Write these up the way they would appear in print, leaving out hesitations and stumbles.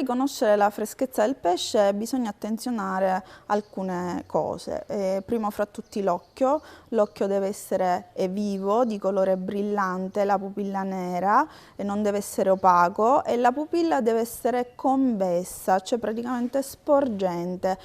riconoscere la freschezza del pesce bisogna attenzionare alcune cose. Primo fra tutti l'occhio. L'occhio deve essere vivo, di colore brillante, la pupilla nera, e non deve essere opaco, e la pupilla deve essere convessa, cioè praticamente sporgente.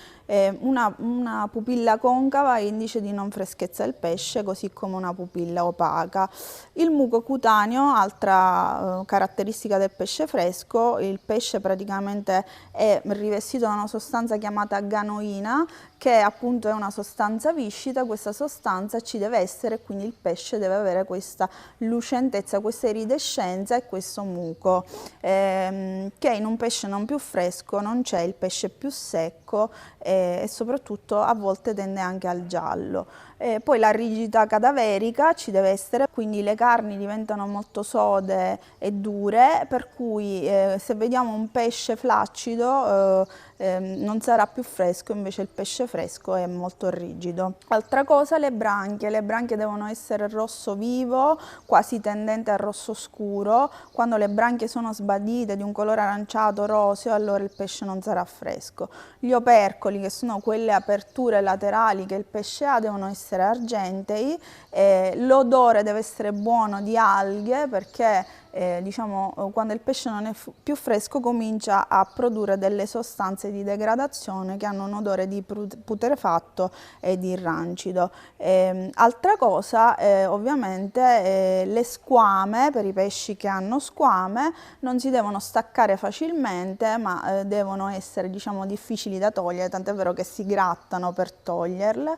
Una pupilla concava è indice di non freschezza del pesce, così come una pupilla opaca. Il muco cutaneo, altra caratteristica del pesce fresco. Il pesce praticamente è rivestito da una sostanza chiamata ganoina, che appunto è una sostanza viscida. Questa sostanza ci deve essere, quindi il pesce deve avere questa lucentezza, questa iridescenza e questo muco, che in un pesce non più fresco non c'è. Il pesce più secco e soprattutto a volte tende anche al giallo. Poi la rigidità cadaverica ci deve essere, quindi le carni diventano molto sode e dure, per cui se vediamo un pesce flaccido non sarà più fresco, invece il pesce fresco è molto rigido. Altra cosa, le branchie devono essere rosso vivo, quasi tendente al rosso scuro. Quando le branchie sono sbadite di un colore aranciato, roseo, allora il pesce non sarà fresco. Gli opercoli, che sono quelle aperture laterali che il pesce ha, devono essere argentei. L'odore deve essere buono di alghe, perché diciamo, quando il pesce non è più fresco comincia a produrre delle sostanze di degradazione che hanno un odore di putrefatto e di rancido. Altra cosa, ovviamente, le squame. Per i pesci che hanno squame non si devono staccare facilmente, ma devono essere, diciamo, difficili da togliere, tant'è vero che si grattano per toglierle.